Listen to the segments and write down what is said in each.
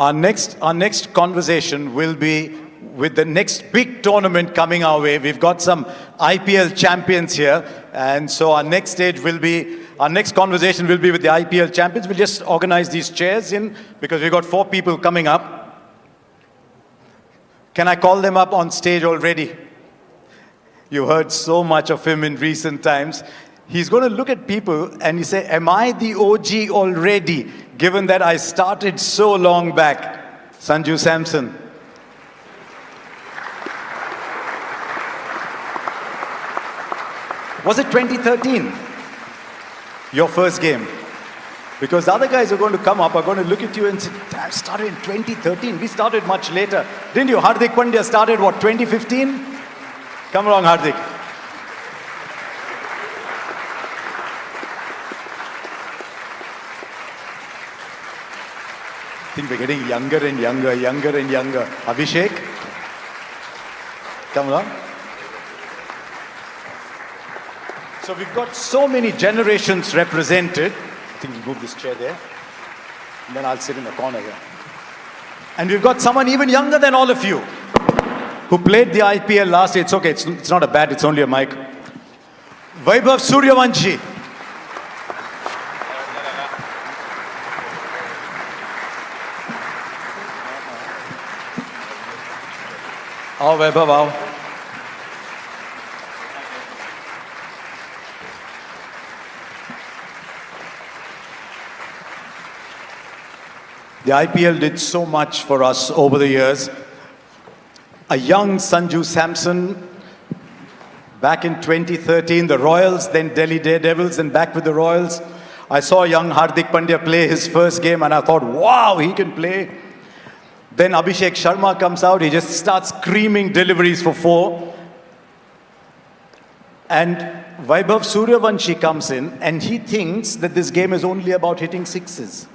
Our next conversation will be with the next big tournament coming our way. We've got some IPL champions here, and so our next conversation will be with the IPL champions. We'll just organize these chairs in because we've got 4 people coming up. Can I call them up on stage already? You heard so much of him in recent times. He's going to look at people and he say, am I the OG already, given that I started so long back? Sanju Samson. Was it 2013? Your first game? Because the other guys are going to come up, are going to look at you and say, I started in 2013. We started much later. Didn't you? Hardik Pandya started, what, 2015? Come along, Hardik. I think we're getting younger and younger. Abhishek, come along. So we've got so many generations represented. I think we'll move this chair there. And then I'll sit in the corner here. And we've got someone even younger than all of you who played the IPL last year. It's okay, it's not a bat, it's only a mic. Vaibhav Suryavanshi. Aao Vaibhav, aao. The IPL did so much for us over the years. A young Sanju Samson, back in 2013, the Royals, then Delhi Daredevils, and back with the Royals. I saw young Hardik Pandya play his first game and I thought, wow, he can play. Then Abhishek Sharma comes out, he just starts screaming deliveries for 4. And Vaibhav Suryavanshi comes in and he thinks that this game is only about hitting 6s.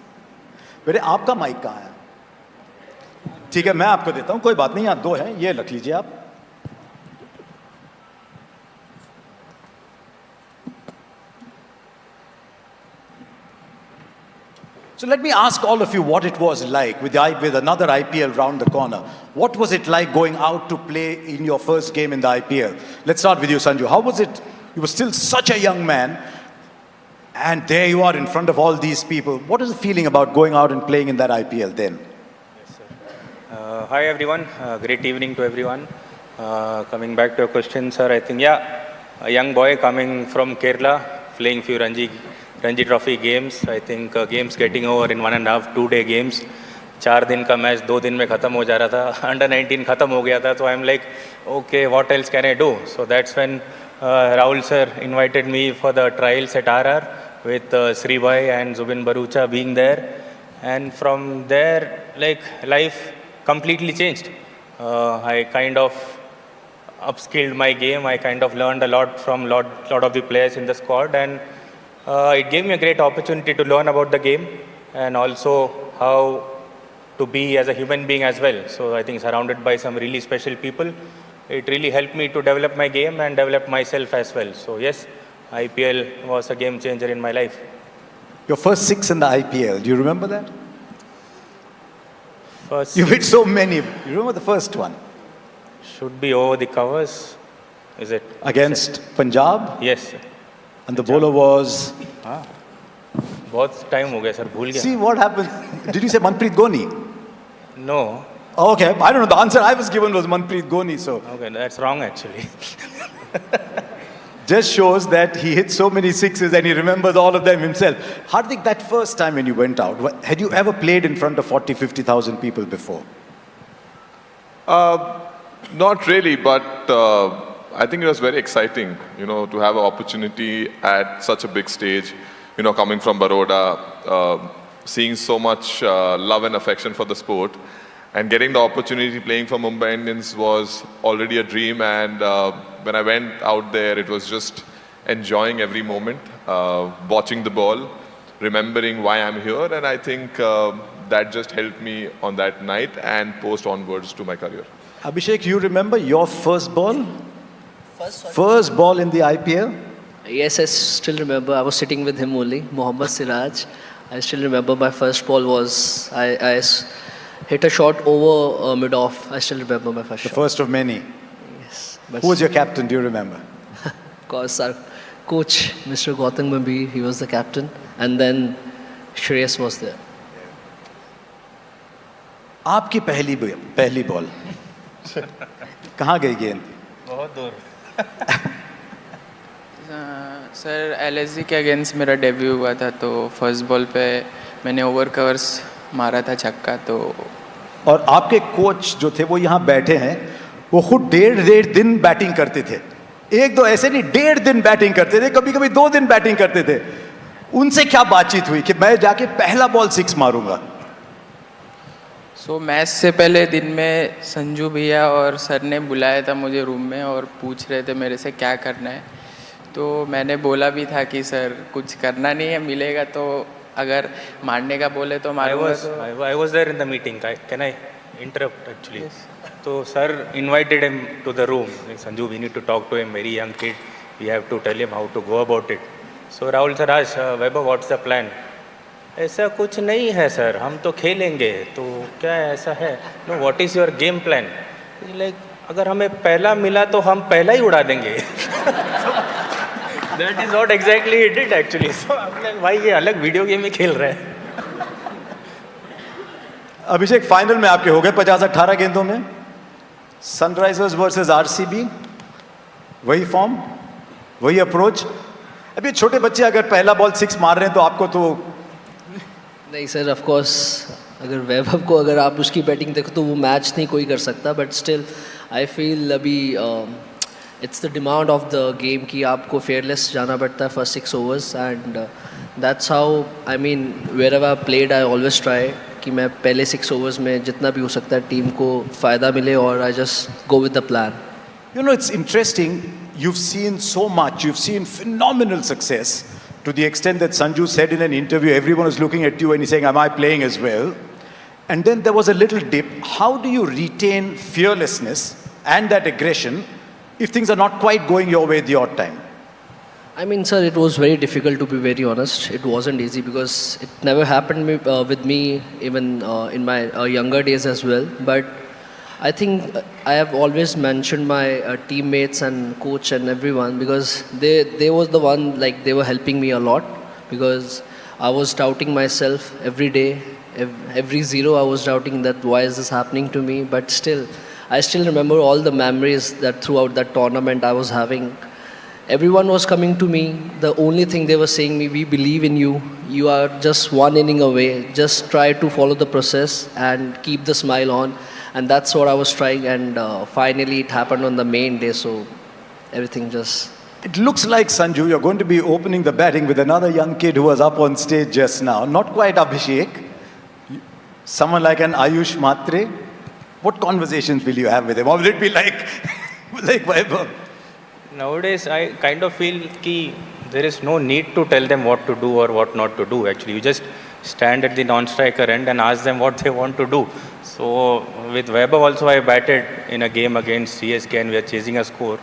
बेटे आपका mic कहाँ है? ठीक है, मैं आपको देता हूँ, कोई बात नहीं, आप 2 हैं, ये रख लीजिए आप. So let me ask all of you what it was like with another IPL round the corner. What was it like going out to play in your first game in the IPL? Let's start with you, Sanju. How was it? You were still such a young man. And there you are in front of all these people. What is the feeling about going out and playing in that IPL then? Yes, sir. Hi everyone. Great evening to everyone. Coming back to your question, sir, I think, a young boy coming from Kerala, playing few Ranji Trophy games. I think games getting over in 1.5, 2-day games. 4 दिन का match 2 दिन में खत्म हो जा रहा था. Under 19 खत्म हो गया था. So I'm like, okay, what else can I do? So that's when Rahul sir invited me for the trials at RR. With Sri Bhai and Zubin Barucha being there. And from there, like, life completely changed. I kind of upskilled my game. I kind of learned a lot from lot of the players in the squad. And it gave me a great opportunity to learn about the game and also how to be as a human being as well. So I think surrounded by some really special people, it really helped me to develop my game and develop myself as well. So yes, IPL was a game changer in my life. Your first 6 in the IPL, do you remember that? You hit so many. You remember the first one? Should be over the covers. Is it? Against Punjab? Yes. And the bowler was? बहुत time हो गया sir, भूल गया. See what happened? Did you say Harmanpreet Goni? No. Oh, okay, I don't know. The answer I was given was Harmanpreet Goni. So. Okay, that's wrong actually. Just shows that he hit so many 6s and he remembers all of them himself. Hardik, that first time when you went out, had you ever played in front of 40, 50,000 people before? Not really, but I think it was very exciting, to have an opportunity at such a big stage, coming from Baroda, seeing so much love and affection for the sport. And getting the opportunity playing for Mumbai Indians was already a dream. And when I went out there, it was just enjoying every moment, watching the ball, remembering why I'm here. And I think that just helped me on that night and post onwards to my career. Abhishek, you remember your first ball? First ball in the IPL? Yes, I still remember. I was sitting with him only, Mohammad Siraj. I still remember my first ball was, hit a shot over mid-off. I still remember my first The shot. first of many. Yes. But Who was your captain? Do you remember? of course, our coach, Mr. Gautam Gambhir, he was the captain. And then Shreyas was there. आपकी पहली ball कहाँ गई गेंद? बहुत दूर. Sir LSG के against मेरा debut हुआ था, तो फर्स्ट बॉल पे मैंने ओवर कवर्स मारा था छक्का. तो और आपके कोच जो थे वो यहाँ बैठे हैं, वो खुद डेढ़ दिन बैटिंग करते थे. एक दो ऐसे नहीं, 1.5 दिन बैटिंग करते थे, कभी कभी 2 दिन बैटिंग करते थे. उनसे क्या बातचीत हुई कि मैं जाके पहला बॉल 6 मारूंगा? सो मैच से पहले दिन में संजू भैया और सर ने बुलाया था मुझे रूम में और पूछ रहे थे मेरे से क्या करना है. तो मैंने बोला भी था कि सर कुछ करना नहीं है, मिलेगा तो अगर मारने का बोले तो मारूंगा. I was there in the meeting. Can I interrupt actually? Yes. So sir invited him to the room. Like, Sanju, we need to talk to him. Very young kid. We have to tell him how to go about it. So Rahul sir asked, Vaibhav, what's the plan? ऐसा कुछ नहीं है sir, हम तो खेलेंगे. तो क्या ऐसा है? No, what is your game plan? Like, अगर हमें पहला मिला तो हम पहला ही उड़ा देंगे. That is what exactly he did actually. So I'm like, भाई ये अलग वीडियो गेम में खेल रहे हैं. अभिषेक, फाइनल में आपके हो गए 50-18 गेंदों में. सनराइजर्स वर्सेस आरसीबी, वही फॉर्म, वही अप्रोच. अभी छोटे बच्चे अगर पहला बॉल 6 मार रहे हैं तो आपको तो नहीं सर, ऑफ कोर्स अगर वैभव को अगर आप उसकी बैटिंग देखो तो वो मैच नहीं कोई कर सकता. बट स्टिल आई फील अभी it's the demand of the game कि आपको फेयरलेस जाना पड़ता है first 6 overs. And that's how I mean wherever I played I always try कि मैं पहले 6 ओवर्स में जितना भी हो सकता है टीम को फ़ायदा मिले और I just go with the plan. You know, it's interesting. You've seen so much. You've seen phenomenal success to the extent that Sanju said in an interview, everyone was looking at you and he's saying, am I playing as well? And then there was a little dip. How do you retain fearlessness and that aggression if things are not quite going your way the odd time? I mean, sir, it was very difficult to be very honest. It wasn't easy because it never happened with me even in my younger days as well. But I think I have always mentioned my teammates and coach and everyone because they was the one, like they were helping me a lot because I was doubting myself every day. Every zero I was doubting that why is this happening to me. But still, I still remember all the memories that throughout that tournament I was having. Everyone was coming to me. The only thing they were saying me, we believe in you. You are just 1 inning away. Just try to follow the process and keep the smile on. And that's what I was trying. And finally, it happened on the main day. So everything just. It looks like, Sanju, you're going to be opening the batting with another young kid who was up on stage just now. Not quite Abhishek. Someone like an Ayush Matre. What conversations will you have with him? Or will it be like Vaibhav? Nowadays, I kind of feel that there is no need to tell them what to do or what not to do. Actually, you just stand at the non-striker end and ask them what they want to do. So with Vaibhav also, I batted in a game against CSK and we are chasing a score.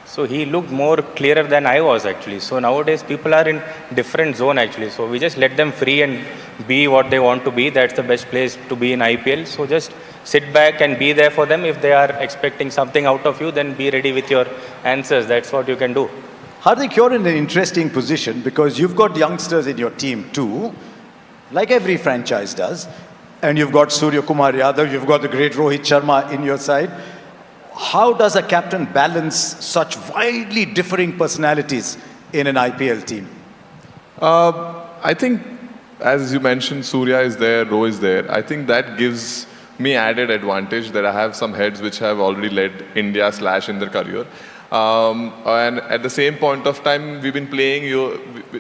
So he looked more clearer than I was actually. So nowadays people are in different zone actually. So we just let them free and be what they want to be. That's the best place to be in IPL. So just sit back and be there for them. If they are expecting something out of you, then be ready with your answers. That's what you can do. Hardik, you're in an interesting position because you've got youngsters in your team too, like every franchise does. And you've got Surya Kumar Yadav, you've got the great Rohit Sharma in your side. How does a captain balance such widely differing personalities in an IPL team? I think, as you mentioned, Surya is there, Roh is there. I think that gives me added advantage that I have some heads which have already led India / in their career. And at the same point of time, we've been playing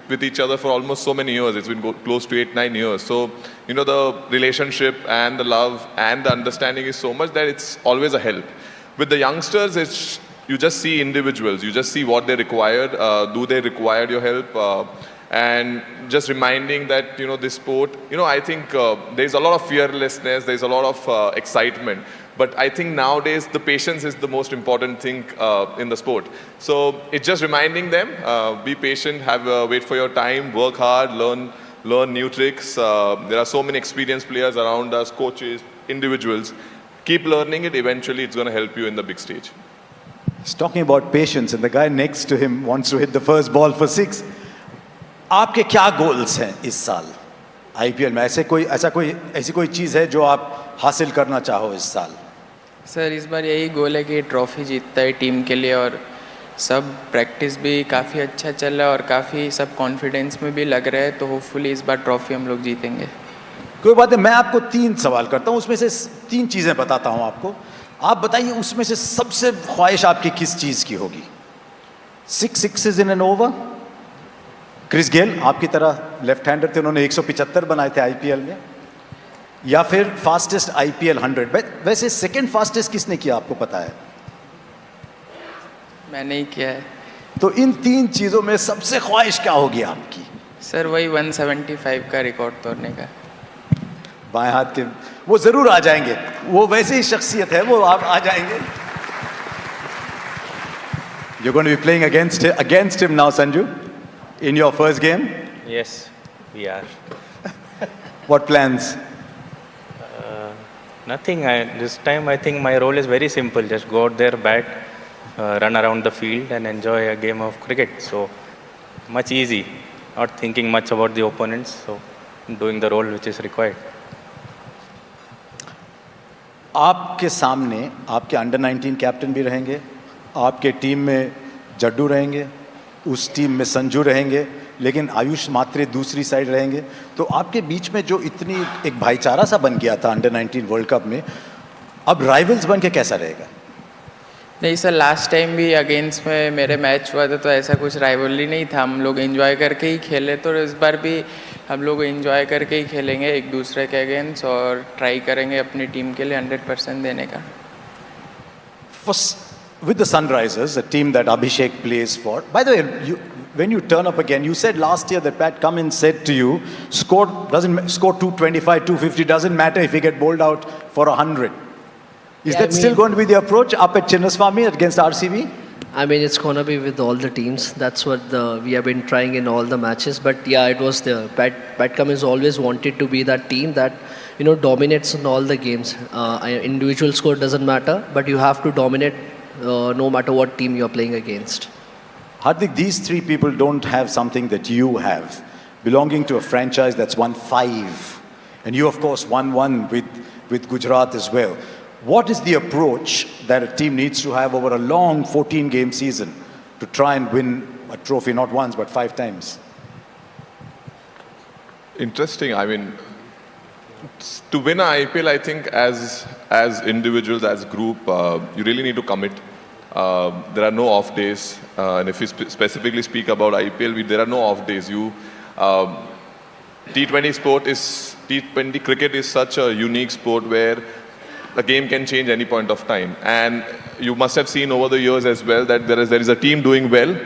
with each other for almost so many years. It's been close to 8-9 years. So, you know, the relationship and the love and the understanding is so much that it's always a help. With the youngsters, you just see individuals. You just see what they require. Do they require your help? And just reminding that, you know, this sport, you know, I think there's a lot of fearlessness. There's a lot of excitement. But I think nowadays the patience is the most important thing in the sport. So it's just reminding them, be patient, wait for your time, work hard, learn learn new tricks. There are so many experienced players around us, coaches, individuals. Keep learning it. Eventually, it's going to help you in the big stage. He's talking about patience, and the guy next to him wants to hit the first ball for 6. आपके क्या goals हैं इस साल IPL में? ऐसी कोई चीज़ है जो आप हासिल करना चाहो इस साल? सर इस बार यही गोल है कि ट्रॉफी जीतता है टीम के लिए, और सब प्रैक्टिस भी काफ़ी अच्छा चल रहा है और काफ़ी सब कॉन्फिडेंस में भी लग रहा है, तो होपफुली इस बार ट्रॉफी हम लोग जीतेंगे। कोई बात नहीं, मैं आपको 3 सवाल करता हूँ, उसमें से 3 चीज़ें बताता हूँ आपको। आप बताइए उसमें से सबसे ख्वाहिश आपकी किस चीज़ की होगी? 6 sixes in an over? Chris Gayle आपकी तरह लेफ्ट हैंडर थे, उन्होंने 175 बनाए थे IPL में, या फिर फास्टेस्ट IPL 100? वैसे सेकंड फास्टेस्ट किसने किया आपको पता है? मैंने ही किया है। तो इन 3 चीज़ों में सबसे ख्वाहिश क्या होगी आपकी? सर वही 175 का रिकॉर्ड तोड़ने का। बाएं हाथ के वो जरूर आ जाएंगे, वो वैसे ही शख्सियत है, वो आप आ जाएंगे। You're going to be playing against him now, Sanju, in your first game. Yes, we are. What plans? Nothing. This time I think my role is very simple. Just go out there, bat, run around the field and enjoy a game of cricket. So much easy. Not thinking much about the opponents. So doing the role which is required. आपके सामने आपके under 19 captain भी रहेंगे, आपके team में जड्डू रहेंगे, उस team में संजू रहेंगे, लेकिन आयुष मात्रे दूसरी साइड रहेंगे। तो आपके बीच में जो इतनी एक भाईचारा सा बन गया था अंडर 19 वर्ल्ड कप में, अब राइवल्स बन के कैसा रहेगा? नहीं सर, लास्ट टाइम भी अगेंस्ट में मेरे मैच हुआ था, तो ऐसा कुछ राइवलरी नहीं था, हम लोग एंजॉय करके ही खेले। तो इस बार भी हम लोग एंजॉय करके ही खेलेंगे एक दूसरे के अगेंस्ट, और ट्राई करेंगे अपनी टीम के लिए 100% देने का। With the Sunrisers, a team that Abhishek plays for. By the way, when you turn up again, you said last year that Pat Cummins said to you, score 225, 250, doesn't matter if you get bowled out for 100. Is that still going to be the approach up at Chinnaswamy against RCB? I mean, it's going to be with all the teams. That's what we have been trying in all the matches. But yeah, it was there. Pat Cummins always wanted to be that team that, dominates in all the games. Individual score doesn't matter, but you have to dominate no matter what team you're playing against. Hardik, these 3 people don't have something that you have, belonging to a franchise that's won 5. And you, of course, won 1 with Gujarat as well. What is the approach that a team needs to have over a long 14-game season to try and win a trophy, not once, but 5 times? Interesting. I mean, to win an IPL, I think as individuals, as group, you really need to commit. There are no off days. And if we specifically speak about IPL, there are no off days. T20 cricket is such a unique sport where the game can change any point of time. And you must have seen over the years as well that there is a team doing well,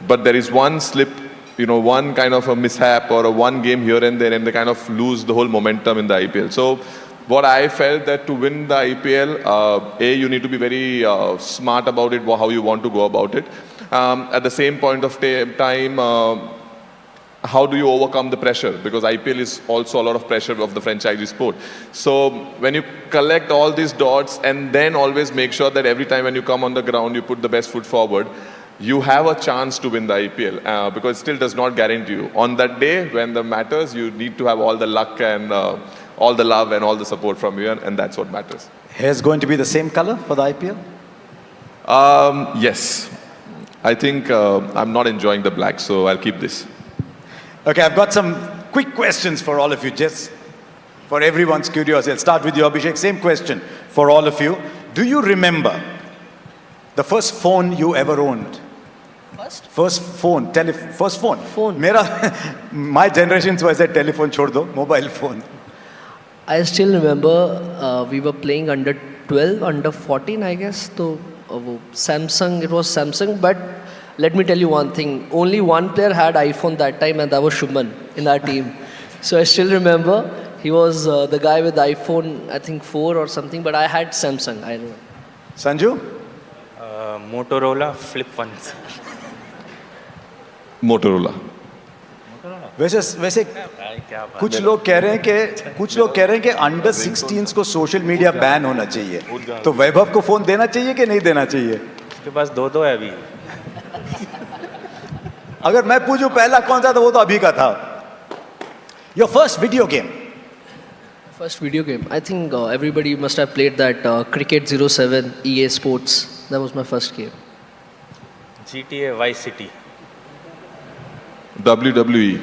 but there is one slip, one kind of a mishap or a one game here and there, and they kind of lose the whole momentum in the IPL. So what I felt that to win the IPL, you need to be very smart about it, how you want to go about it. At the same point of time, how do you overcome the pressure? Because IPL is also a lot of pressure of the franchisee sport. So when you collect all these dots and then always make sure that every time when you come on the ground, you put the best foot forward, you have a chance to win the IPL, because it still does not guarantee you. On that day, when the matters, you need to have all the luck and all the love and all the support from you, and that's what matters. Hair's going to be the same color for the IPL? Yes. I think I'm not enjoying the black, so I'll keep this. Okay, I've got some quick questions for all of you, just for everyone's curiosity. I'll start with you, Abhishek. Same question for all of you. Do you remember the first phone you ever owned? First phone. Phone. My generation was a telephone, chhod do, mobile phone. I still remember we were playing under 12, under 14, I guess. So Samsung, it was Samsung, but let me tell you one thing. Only one player had iPhone that time, and that was Shubman in our team. So I still remember he was the guy with iPhone, I think 4 or something, but I had Samsung. I remember. Sanju? Motorola flip phones. Motorola. वैसे वैसे कुछ लोग कह रहे हैं कि under 16 को social media ban होना चाहिए, तो वैभव को फोन देना चाहिए कि नहीं देना चाहिए? उसके पास दो है अभी। अगर मैं पूछूं पहला कौन सा था, वो तो अभी का था। Your first video game? First video game. I think everybody must have played that Cricket 07 EA Sports. That was my first game. GTA Vice City. WWE.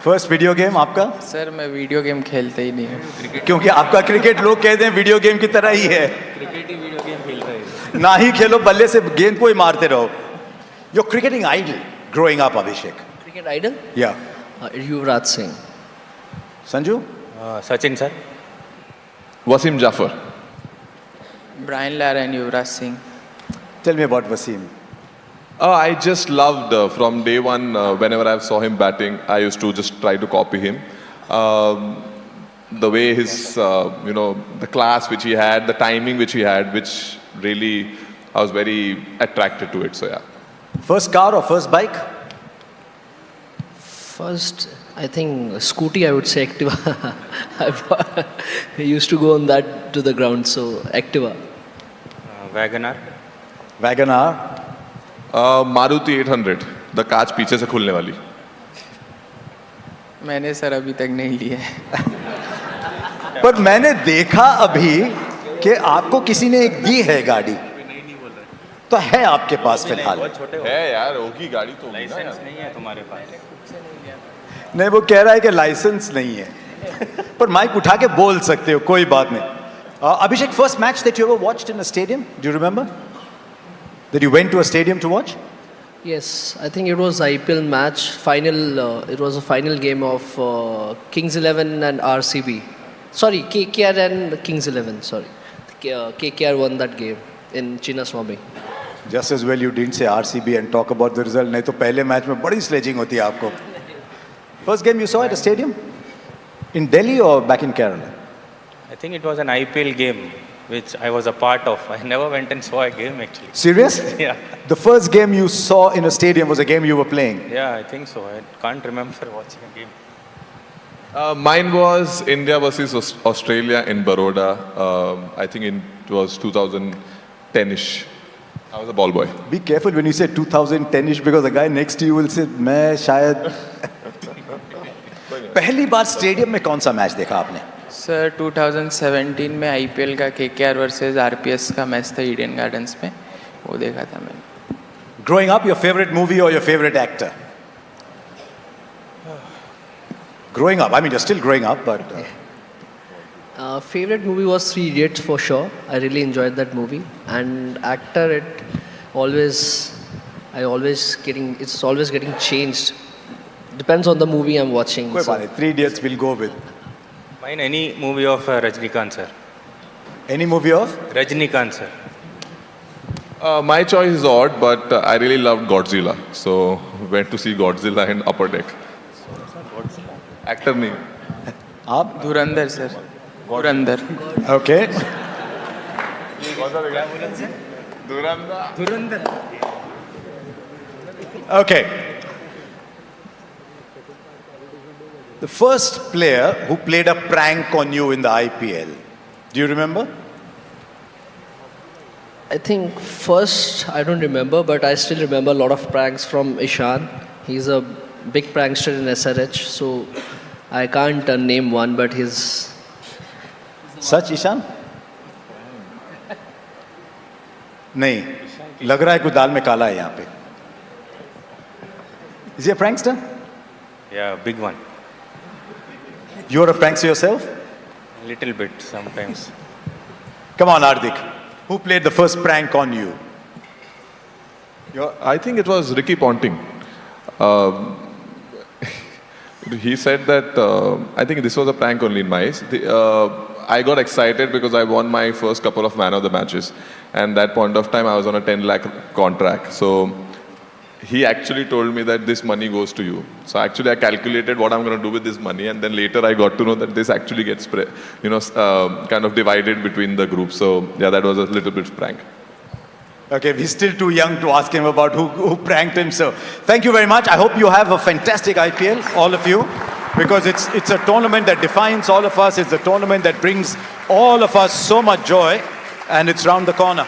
First video game आपका? सर मैं वीडियो गेम खेलते ही नहीं हूँ। क्योंकि आपका cricket लोग कहते हैं वीडियो गेम की तरह ही है। क्रिकेट ही वीडियो गेम खेल रहे हैं। ना ही खेलो, बल्ले से गेंद को ही मारते रहो। Your cricketing idol growing up, Abhishek? Cricket idol? या Yuvraj Singh. Sanju? Sachin sir. Wasim Jafar. Brian Lara and Yuvraj Singh. Tell me about Wasim. I just loved from day one. Whenever I saw him batting, I used to just try to copy him. The way his, the class which he had, the timing which he had, which really I was very attracted to it. So yeah. First car और first bike? First, I think scooty. I would say Activa. I used to go on that to the ground, so Activa. Wagner. WagonR? Maruti 800. The कांच पीछे से खुलने वाली. मैंने sir अभी तक नहीं लिया है। पर मैंने देखा अभी कि आपको किसी ने एक दी है गाड़ी, तो है आपके पास फिलहाल? बहुत छोटे हो। है यार, होगी गाड़ी तो होगी ना लाइसेंस यार. नहीं है तुम्हारे पास। नहीं, वो कह रहा है कि लाइसेंस नहीं है। पर माइक उठा के बोल सकते हो, कोई बात नहीं। Abhishek, first match that you ever watched in a stadium, do you remember that you went to a stadium to watch? Yes, I think it was IPL match final. It was a final game of Kings 11 and RCB. Sorry, KKR and Kings 11. Sorry, KKR won that game in Chinnaswamy. Just as well you didn't say RCB and talk about the result. नहीं तो पहले match में बड़ी sledging होती है आपको। First game you saw at a stadium in Delhi or back in Kerala? I think it was an IPL game which I was a part of. I never went and saw a game actually. Serious? Yeah. The first game you saw in a stadium was a game you were playing. Yeah, I think so. I can't remember watching a game. Mine was India versus Australia in Baroda. I think it was 2010ish. I was a ball boy. Be careful when you say 2010ish because the guy next to you will say मैं शायद। पहली बार stadium में कौन सा match देखा आपने? Sir 2017 में IPL का केकेआर वर्सेस आरपीएस का मैच था ईडन गार्डन्स में, वो देखा था मैंने। Growing up, your favorite movie or your favorite actor? Growing up, I mean, you're still growing up, but... Favorite movie was Three Idiots for sure. I really enjoyed that movie. And actor, it's always getting changed. Depends on the movie I'm watching. कोई बात नहीं, Three Idiots will go with. Mine any movie of Rajnikant sir. Any movie of? Rajnikant sir. My choice is odd, but I really loved Godzilla. So went to see Godzilla in Upper Deck. Actor name. आप? धुरंधर sir, Dhurandhar. Okay. Okay. The first player who played a prank on you in the IPL. Do you remember? I think first, I don't remember, but I still remember a lot of pranks from Ishan. He's a big prankster in SRH, so I can't name one, but he's... सच ईशान? नहीं, लग रहा है कोई दाल में काला है यहाँ पे। Is he a prankster? Yeah, big one. You're a prankster yourself? Little bit sometimes. Come on, Hardik. Who played the first prank on you? I think it was Ricky Ponting. He said that, I think this was a prank only in my eyes. I got excited because I won my first couple of man of the matches. And that point of time, I was on a 10 lakh contract. So he actually told me that this money goes to you. So actually, I calculated what I'm going to do with this money. And then later, I got to know that this actually gets, kind of divided between the group. So yeah, that was a little bit prank. Okay, he's still too young to ask him about who pranked him. So thank you very much. I hope you have a fantastic IPL, all of you, because it's a tournament that defines all of us. It's a tournament that brings all of us so much joy, and it's round the corner.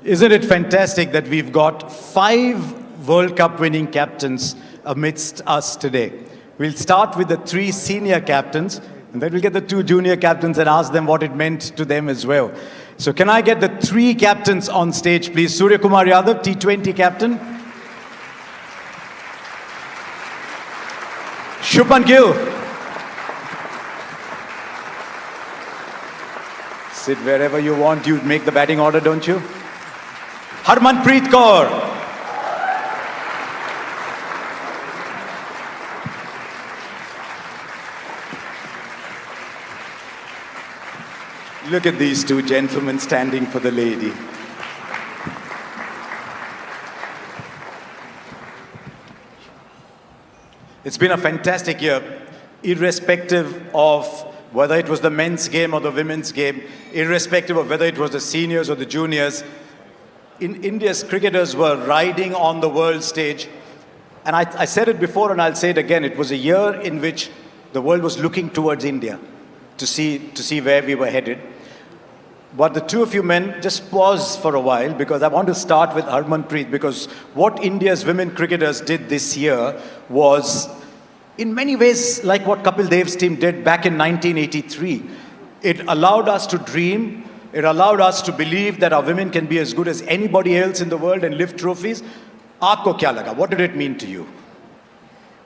Isn't it fantastic that we've got 5 World Cup winning captains amidst us today? We'll start with the 3 senior captains, and then we'll get the 2 junior captains and ask them what it meant to them as well. So can I get the 3 captains on stage, please? Surya Kumar Yadav, T20 captain. Shubman Gill. Sit wherever you want. You make the batting order, don't you? Harmanpreet Kaur. Look at these 2 gentlemen standing for the lady. It's been a fantastic year, irrespective of whether it was the men's game or the women's game, irrespective of whether it was the seniors or the juniors. India's cricketers were riding on the world stage. And I said it before and I'll say it again. It was a year in which the world was looking towards India to see where we were headed. But the 2 of you men, just pause for a while, because I want to start with Harmanpreet, because what India's women cricketers did this year was in many ways like what Kapil Dev's team did back in 1983. It allowed us to dream. It allowed us to believe that our women can be as good as anybody else in the world and lift trophies. Aapko kya laga? What did it mean to you?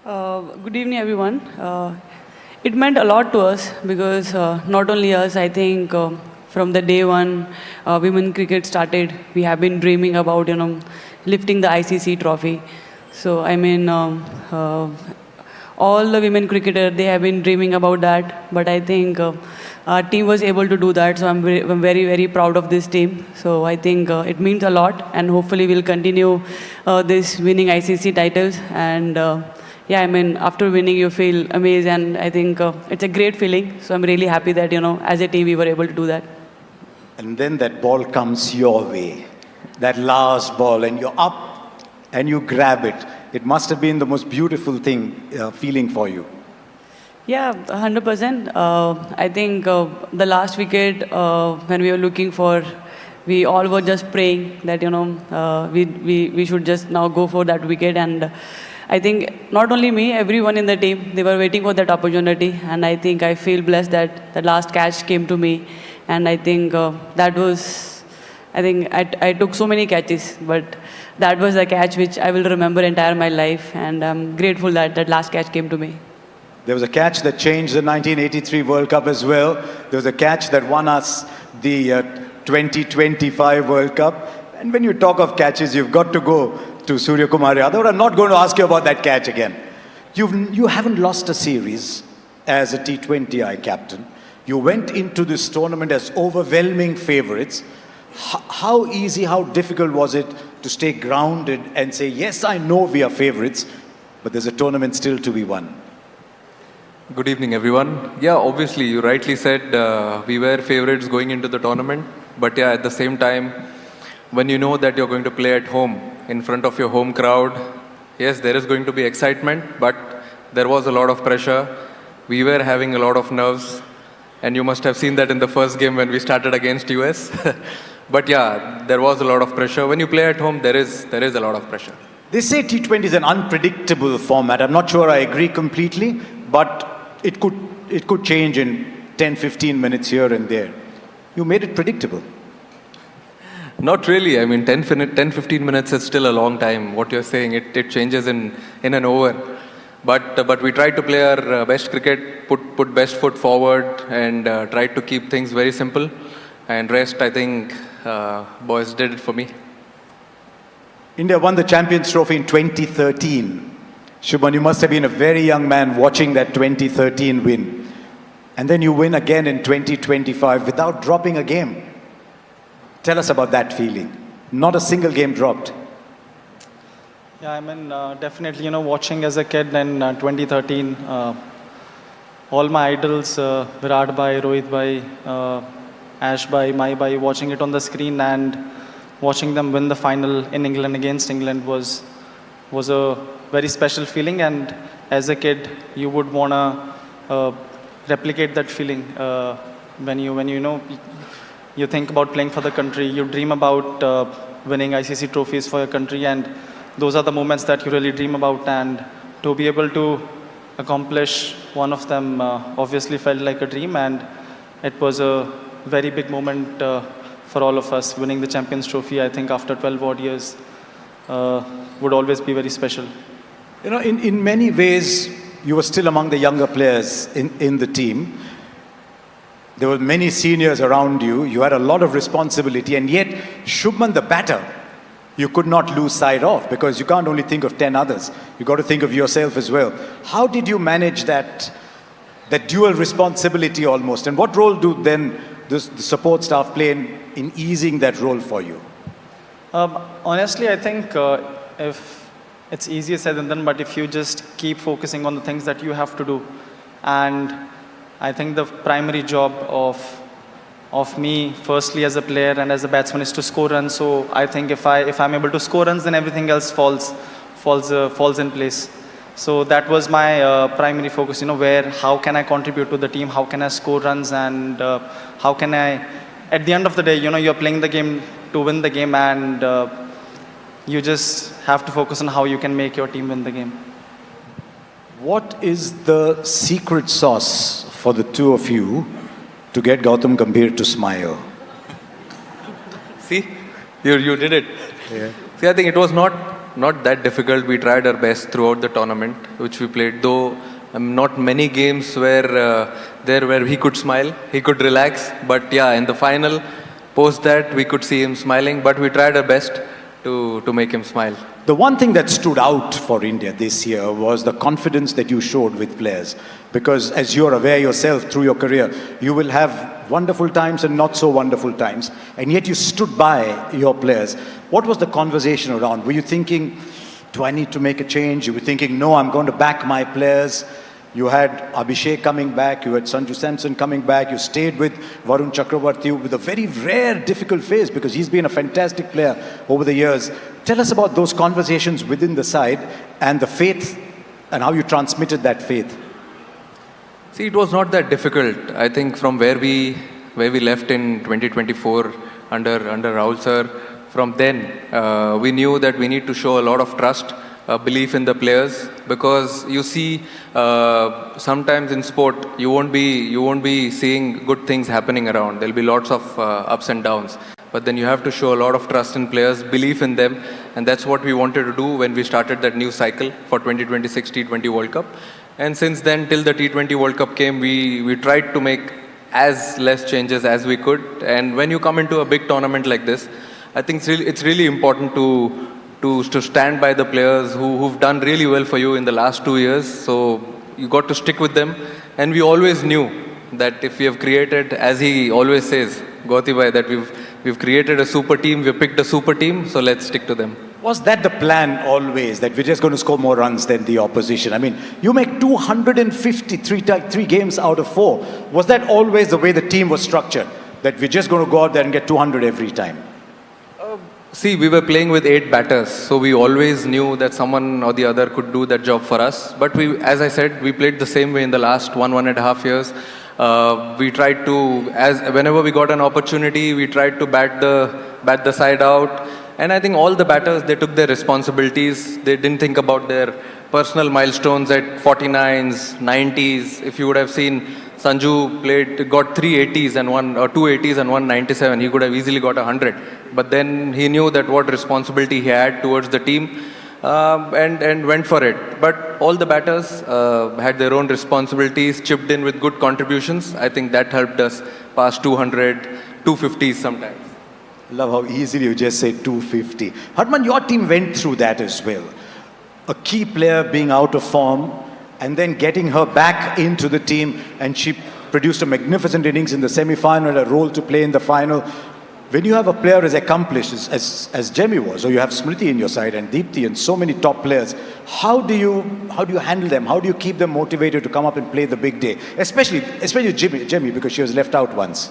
Good evening, everyone. It meant a lot to us because not only us, I think from the day one women cricket started, we have been dreaming about, lifting the ICC trophy. So, I mean, all the women cricketers, they have been dreaming about that. But I think our team was able to do that. So, I'm very, very proud of this team. So, I think it means a lot. And hopefully, we'll continue this winning ICC titles. And yeah, I mean, after winning, you feel amazed. And I think it's a great feeling. So, I'm really happy that, as a team, we were able to do that. And then that ball comes your way. That last ball, and you're up and you grab it. It must have been the most beautiful feeling for you. Yeah, 100%. I think the last wicket, when we were looking for, we all were just praying that, we should just now go for that wicket. And I think not only me, everyone in the team, they were waiting for that opportunity. And I think I feel blessed that the last catch came to me. And I think that was, I took so many catches, but that was the catch which I will remember entire my life. And I'm grateful that that last catch came to me. There was a catch that changed the 1983 World Cup as well. There was a catch that won us the 2025 World Cup. And when you talk of catches, you've got to go to Surya Kumar Yadav. I'm not going to ask you about that catch again. You haven't lost a series as a T20I captain. You went into this tournament as overwhelming favourites. How easy, how difficult was it to stay grounded and say, yes, I know we are favourites, but there's a tournament still to be won? Good evening, everyone. Yeah, obviously, you rightly said we were favourites going into the tournament. But yeah, at the same time, when you know that you're going to play at home, in front of your home crowd, yes, there is going to be excitement, but there was a lot of pressure. We were having a lot of nerves. And you must have seen that in the first game when we started against US. But yeah, there was a lot of pressure. When you play at home, there is a lot of pressure. They say T20 is an unpredictable format. I'm not sure I agree completely, but it could change in 10, 15 minutes here and there. You made it predictable. Not really. I mean, 10, 15 minutes is still a long time. What you're saying, it changes in an over. But we tried to play our best cricket, put best foot forward, and tried to keep things very simple. And rest, I think, boys did it for me. India won the Champions Trophy in 2013. Shubman, you must have been a very young man watching that 2013 win. And then you win again in 2025 without dropping a game. Tell us about that feeling. Not a single game dropped. Yeah, I mean, definitely, watching as a kid in 2013, all my idols, Virat Bhai, Rohit Bhai, Ash Bhai, Mai Bhai, watching it on the screen and watching them win the final in England against England was a very special feeling. And as a kid, you would wanna replicate that feeling when you think about playing for the country. You dream about winning ICC trophies for your country, and those are the moments that you really dream about. And to be able to accomplish one of them obviously felt like a dream, and it was a very big moment for all of us. Winning the Champions Trophy, I think, after 12 odd years would always be very special. In many ways, you were still among the younger players in the team. There were many seniors around you. You had a lot of responsibility, and yet Shubman, the batter, you could not lose sight of, because you can't only think of 10 others. You got to think of yourself as well. How did you manage that dual responsibility almost? And what role do then the support staff play in easing that role for you? Honestly, I think if it's easier said than done, but if you just keep focusing on the things that you have to do, and I think the primary job of me, firstly as a player and as a batsman, is to score runs. So I think if I'm able to score runs, then everything else falls in place. So that was my primary focus. How can I contribute to the team? How can I score runs? And how can I, at the end of the day, you're playing the game to win the game, and you just have to focus on how you can make your team win the game. What is the secret sauce for the two of you to get Gautam Gambhir to smile? See, you did it. Yeah. See, I think it was not that difficult. We tried our best throughout the tournament, which we played. Though not many games where he could smile, he could relax. But yeah, in the final, post that, we could see him smiling. But we tried our best to make him smile. The one thing that stood out for India this year was the confidence that you showed with players. Because as you're aware yourself through your career, you will have wonderful times and not so wonderful times. And yet you stood by your players. What was the conversation around? Were you thinking, do I need to make a change? You were thinking, no, I'm going to back my players. You had Abhishek coming back, you had Sanju Samson coming back, you stayed with Varun Chakravarti with a very rare, difficult phase, because he's been a fantastic player over the years. Tell us about those conversations within the side and the faith, and how you transmitted that faith. See, it was not that difficult. I think from where we left in 2024 under Rahul sir, from then we knew that we need to show a lot of trust, belief in the players, because you see sometimes in sport you won't be seeing good things happening around. There'll be lots of ups and downs, but then you have to show a lot of trust in players, belief in them, and that's what we wanted to do when we started that new cycle for 2026 T20 World Cup. And since then, till the T20 World Cup came, we tried to make as less changes as we could. And when you come into a big tournament like this, I think it's really important to stand by the players who've done really well for you in the last 2 years. So you got to stick with them. And we always knew that if we have created, as he always says, Gauti bhai, that we've created a super team, we've picked a super team, so let's stick to them. Was that the plan always, that we're just going to score more runs than the opposition? I mean, you make 253 games out of 4. Was that always the way the team was structured? That we're just going to go out there and get 200 every time? See, we were playing with 8 batters, so we always knew that someone or the other could do that job for us. But as I said, we played the same way in the last 1.5 years. We tried to, whenever we got an opportunity, we tried to bat the side out. And I think all the batters, they took their responsibilities. They didn't think about their personal milestones at 49s, 90s. If you would have seen, Sanju got 3 80s and 2 80s and 1 97. He could have easily got 100. But then he knew that what responsibility he had towards the team, and went for it. But all the batters had their own responsibilities, chipped in with good contributions. I think that helped us pass 200, 250s sometimes. Love how easily you just say 250. Harman, your team went through that as well. A key player being out of form and then getting her back into the team, and she produced a magnificent innings in the semi-final, a role to play in the final. when you have a player as accomplished as Jemmy was, or you have Smriti in your side and Deepthi and so many top players, how do you handle them? How do you keep them motivated to come up and play the big day? Especially Jemmy, because she was left out once.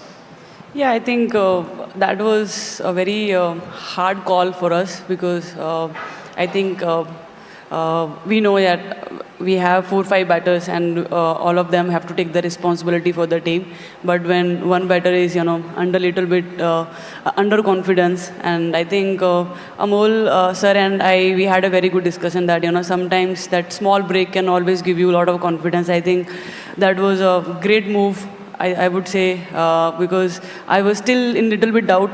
Yeah, I think that was a very hard call for us because I think we know that we have 4-5 batters and all of them have to take the responsibility for the team. But when one batter is, under little bit under confidence, and I think Amol sir and we had a very good discussion that, sometimes that small break can always give you a lot of confidence. I think that was a great move. I would say, because I was still in little bit doubt,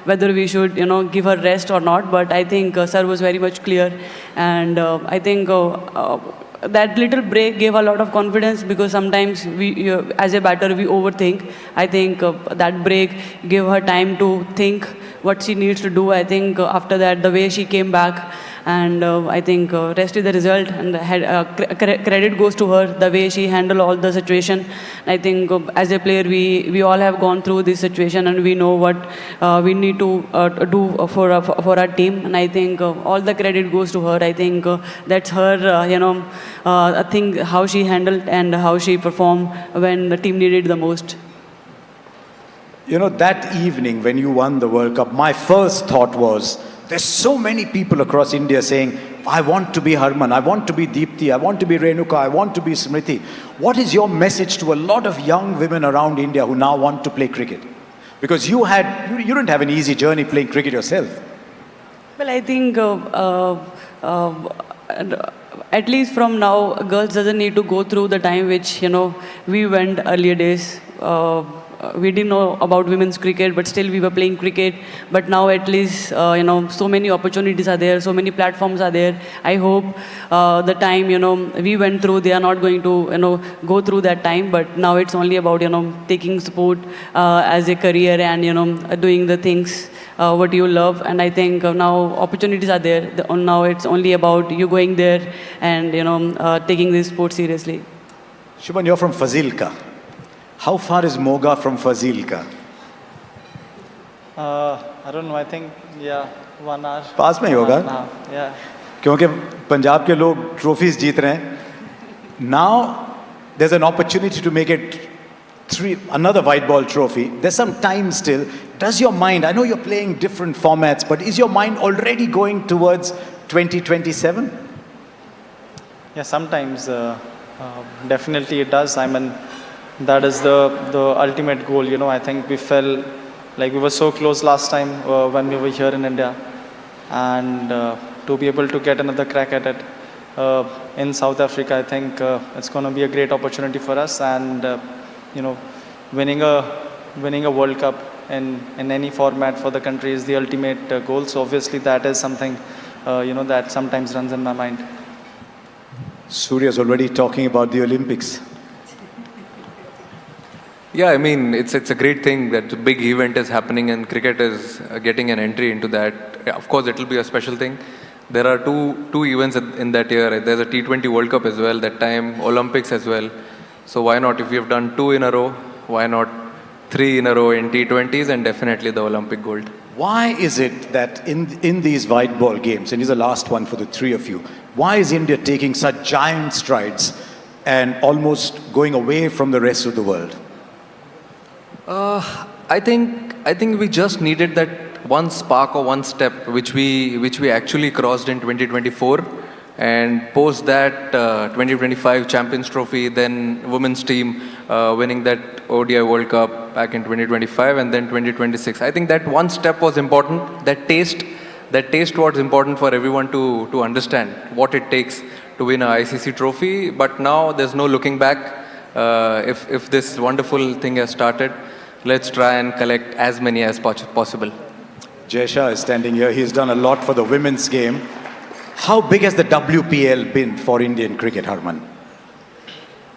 whether we should, give her rest or not. But I think sir was very much clear, and I think that little break gave a lot of confidence because sometimes we, as a batter, we overthink. I think that break gave her time to think what she needs to do. I think after that, the way she came back. And I think rest is the result, and credit goes to her, the way she handled all the situation. I think as a player, we all have gone through this situation, and we know what we need to do for our team. And I think all the credit goes to her. I think that's her, I think how she handled and how she performed when the team needed the most. That evening when you won the World Cup, my first thought was, there's so many people across India saying, I want to be Harman, I want to be Deepthi, I want to be Renuka, I want to be Smriti. What is your message to a lot of young women around India who now want to play cricket? Because you didn't have an easy journey playing cricket yourself. Well, I think at least from now, girls doesn't need to go through the time which, we went earlier days. We didn't know about women's cricket, but still we were playing cricket. But now at least, so many opportunities are there, so many platforms are there. I hope the time, we went through, they are not going to, go through that time. But now it's only about, taking sport as a career and, doing the things what you love. And I think now opportunities are there. Now it's only about you going there and, taking this sport seriously. Shubhan, you're from Fazilka. How far is Moga from Fazilka? I don't know, I think, 1 hour. पास में ही होगा? Yeah. क्योंकि पंजाब के लोग trophies जीत रहे हैं. Now there's an opportunity to make it another white ball trophy. There's some time still. Does your mind, I know you're playing different formats, but is your mind already going towards 2027? Yeah, sometimes definitely it does. I mean, that is the ultimate goal. I think we felt like we were so close last time when we were here in India, and to be able to get another crack at it in South Africa, I think it's going to be a great opportunity for us. And winning a World Cup in any format for the country is the ultimate goal. So obviously that is something that sometimes runs in my mind. Surya's already talking about the Olympics. Yeah, I mean, it's a great thing that the big event is happening and cricket is getting an entry into that. Yeah, of course, it will be a special thing. There are two events in that year. There's a T20 World Cup as well, that time Olympics as well. So why not, if we have done 2 in a row, why not 3 in a row in T20s and definitely the Olympic gold. Why is it that in these white ball games, and here's the last one for the three of you, why is India taking such giant strides and almost going away from the rest of the world? I think we just needed that one spark or one step which we actually crossed in 2024, and post that 2025 Champions Trophy, then women's team winning that ODI World Cup back in 2025, and then 2026. I think that one step was important. That taste was important for everyone to understand what it takes to win a ICC trophy. But now there's no looking back. If this wonderful thing has started, let's try and collect as many as possible. Jaysha is standing here. He's done a lot for the women's game. How big has the WPL been for Indian cricket, Harman?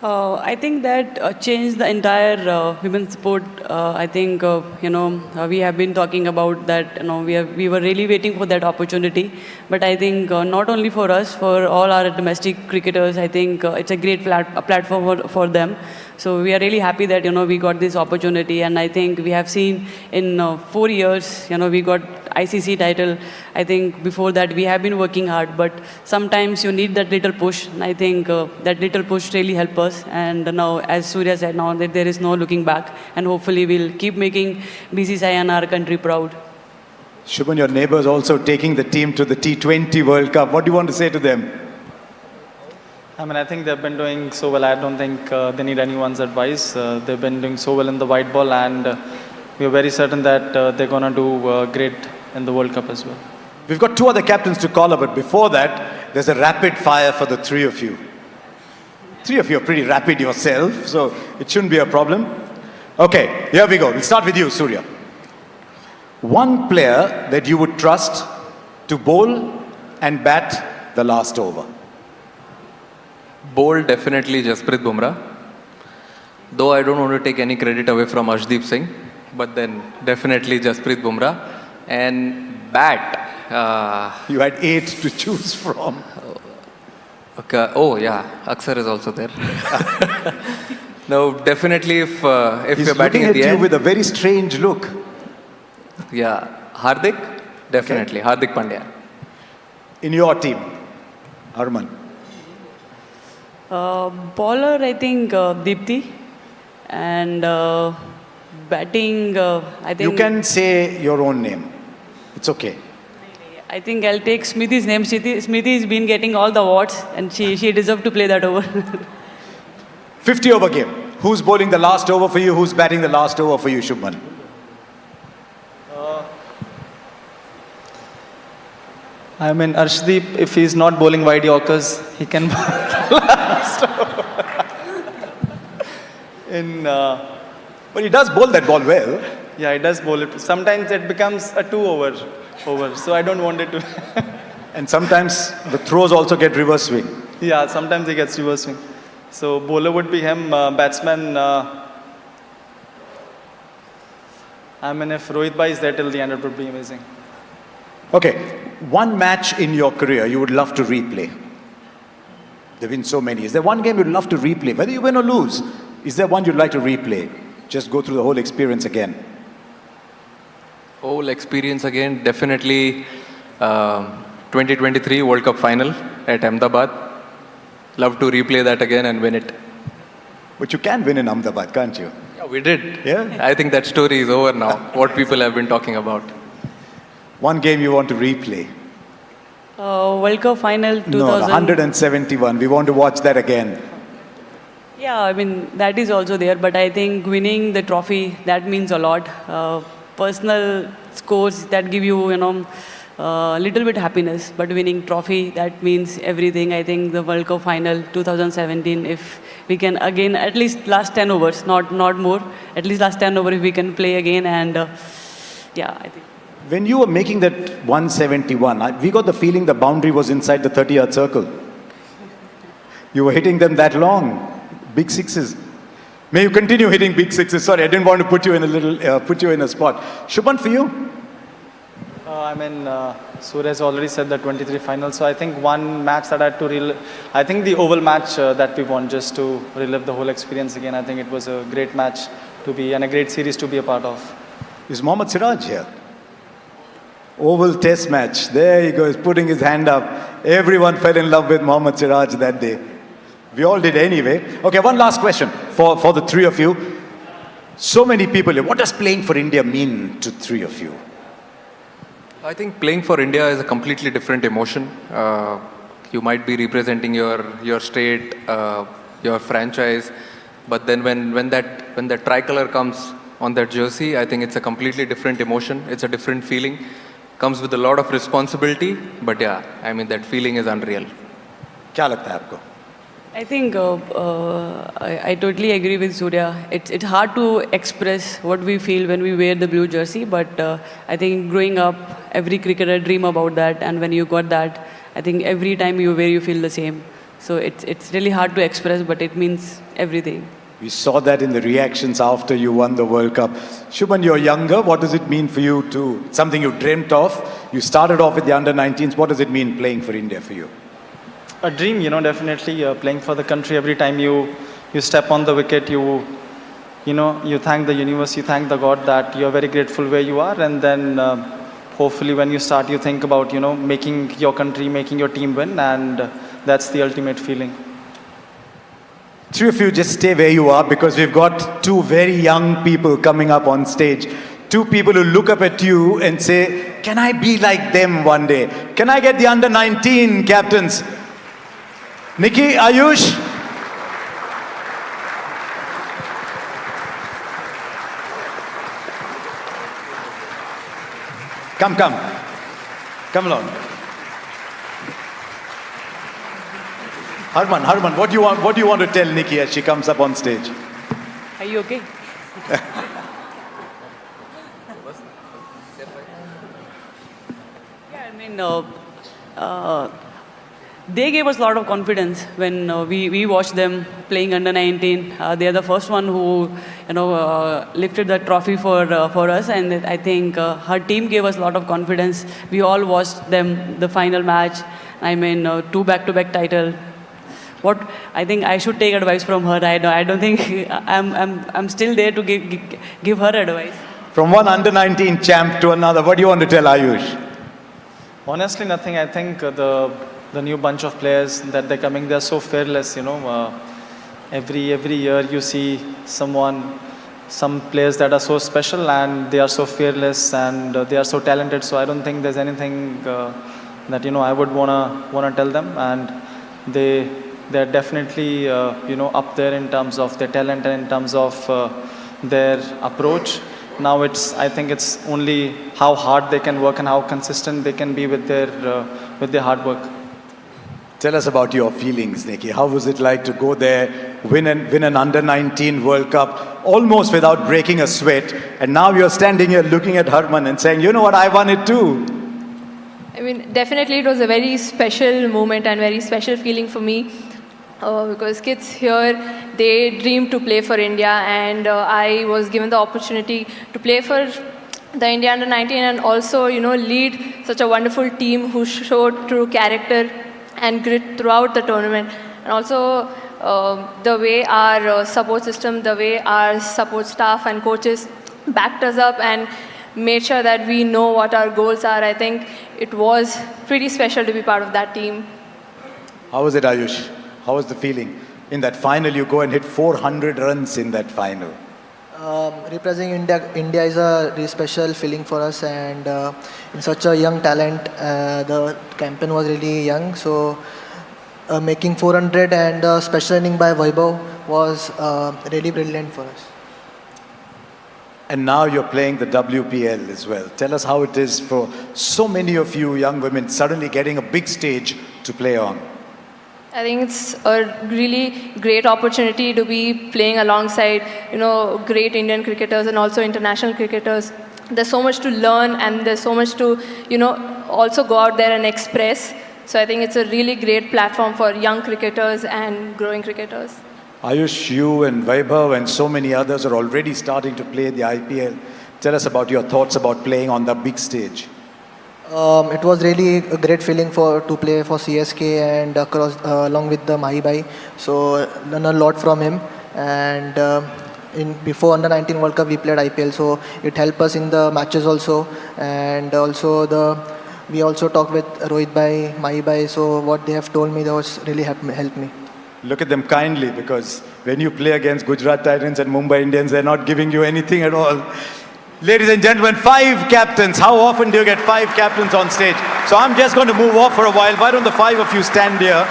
I think that changed the entire women's sport. I think, we have been talking about that, we were really waiting for that opportunity. But I think not only for us, for all our domestic cricketers, I think it's a great platform for them. So we are really happy that, we got this opportunity. And I think we have seen in 4 years, we got ICC title. I think before that we have been working hard, but sometimes you need that little push. And I think that little push really helped us. And now, as Surya said, now that there is no looking back, and hopefully we'll keep making BCCI and our country proud. Shubman, your neighbours also taking the team to the T20 World Cup. What do you want to say to them? I mean, I think they've been doing so well. I don't think they need anyone's advice. They've been doing so well in the white ball, and we are very certain that they're going to do great in the World Cup as well. We've got 2 other captains to call up, but before that, there's a rapid fire for the 3 of you. 3 of you are pretty rapid yourself, so it shouldn't be a problem. Okay, here we go. We'll start with you, Surya. One player that you would trust to bowl and bat the last over. Bowl, definitely Jasprit Bumrah. Though I don't want to take any credit away from Arshdeep Singh, but then definitely Jasprit Bumrah. And bat. You had 8 to choose from. Okay. Oh yeah, Aksar is also there. No, definitely if He's you're batting looking at the you end. with a very strange look. Yeah, Hardik, definitely. Okay. Hardik Pandya. In your team, Harman. Bowler, I think Deepti. And batting, I think... You can say your own name. It's okay. I think I'll take Smriti's name. Smriti has been getting all the awards, and she deserves to play that over. 50 over game. Who's bowling the last over for you? Who's batting the last over for you, Shubman? I mean, Arshdeep, if he's not bowling wide Yorkers, he can bowl last over. But he does bowl that ball well. Yeah, he does bowl it. Sometimes it becomes a 2 over, so I don't want it to. And sometimes the throws also get reverse swing. Yeah, sometimes he gets reverse swing. So bowler would be him, batsman. I mean, if Rohit Bhai is there till the end, it would be amazing. Okay, one match in your career you would love to replay. There have been so many. Is there one game you'd love to replay? Whether you win or lose, is there one you'd like to replay? Just go through the whole experience again. Whole experience again, definitely 2023 World Cup final at Ahmedabad. Love to replay that again and win it. But you can win in Ahmedabad, can't you? Yeah, we did. Yeah? I think that story is over now, what people have been talking about. One game you want to replay? World Cup final 2000. No, 171. We want to watch that again. Yeah, I mean, that is also there, but I think winning the trophy, that means a lot. Personal scores that give you, little bit happiness, but winning trophy, that means everything. I think the World Cup final 2017, if we can again, at least last 10 overs, not more, at least last 10 overs if we can play again, and yeah, I think. When you were making that 171, we got the feeling the boundary was inside the 30-yard circle. You were hitting them that long. Big sixes. May you continue hitting big sixes. Sorry, I didn't want to put you in a spot. Shubman, for you? I mean, Surya has already said the 23 final. So I think one match that I had to relive, I think the Oval match that we won, just to relive the whole experience again. I think it was a great match to be, and a great series to be a part of. Is Mohammad Siraj here? Oval Test match. There he goes, putting his hand up. Everyone fell in love with Mohammad Siraj that day. We all did anyway. Okay, one last question for the 3 of you. So many people here. What does playing for India mean to 3 of you? I think playing for India is a completely different emotion. You might be representing your state, your franchise, but then when that tricolor comes on that jersey, I think it's a completely different emotion. It's a different feeling. Comes with a lot of responsibility, but yeah, I mean that feeling is unreal. क्या लगता है आपको? I think I totally agree with Surya. It's hard to express what we feel when we wear the blue jersey, but I think growing up, every cricketer dream about that, and when you got that, I think every time you wear, you feel the same. So it's really hard to express, but it means everything. We saw that in the reactions after you won the World Cup. Shubman, you're younger. What does it mean for you something you dreamt of? You started off with the under-19s. What does it mean playing for India for you? A dream, definitely playing for the country. Every time you you step on the wicket, you thank the universe, you thank the God that you're very grateful where you are, and then hopefully when you start, you think about, making your country, making your team win, and that's the ultimate feeling. Three of you just stay where you are because we've got two very young people coming up on stage. Two people who look up at you and say, can I be like them one day? Can I get the under 19 captains? Nikki, Ayush? Come along. Harman, what do you want to tell Nikki as she comes up on stage? Are you okay? Yeah, I mean, they gave us a lot of confidence when we watched them playing under 19. They are the first one who, lifted the trophy for us, and I think her team gave us a lot of confidence. We all watched them, the final match. I mean, 2 back-to-back title. What I think I should take advice from her. I don't think I'm still there to give her advice. From one under 19 champ to another, what do you want to tell Ayush? Honestly, nothing. I think the new bunch of players that they're coming, they're so fearless. Every year you see some players that are so special and they are so fearless and they are so talented. So I don't think there's anything that I would wanna tell them, and they're definitely up there in terms of their talent and in terms of their approach. Now I think it's only how hard they can work and how consistent they can be with their hard work. Tell us about your feelings, Nikki. How was it like to go there, win an under 19 World Cup almost without breaking a sweat, and now you're standing here looking at Harman and saying, you know what, I won it too. I mean, definitely it was a very special moment and very special feeling for me. Because kids here, they dream to play for India, and I was given the opportunity to play for the India under 19 and also, lead such a wonderful team who showed true character and grit throughout the tournament. And also the way our support system, the way our support staff and coaches backed us up and made sure that we know what our goals are. I think it was pretty special to be part of that team. How was it, Ayush? How was the feeling? In that final, you go and hit 400 runs in that final. Representing India is a really special feeling for us, and in such a young talent, the campaign was really young. So making 400 and a special inning by Vaibhav was really brilliant for us. And now you're playing the WPL as well. Tell us how it is for so many of you young women suddenly getting a big stage to play on. I think it's a really great opportunity to be playing alongside, great Indian cricketers and also international cricketers. There's so much to learn and there's so much to, also go out there and express. So I think it's a really great platform for young cricketers and growing cricketers. Ayush, you and Vaibhav and so many others are already starting to play the IPL. Tell us about your thoughts about playing on the big stage. It was really a great feeling to play for CSK and along with the Mahibai. So learn a lot from him. And before under 19 World Cup we played IPL, so it helped us in the matches also. And also we also talked with Rohit Bhai, Mahibai. So what they have told me, that was really helped me. Look at them kindly, because when you play against Gujarat Titans and Mumbai Indians, they're not giving you anything at all. Ladies and gentlemen, 5 captains. How often do you get 5 captains on stage? So I'm just going to move off for a while. Why don't the 5 of you stand here?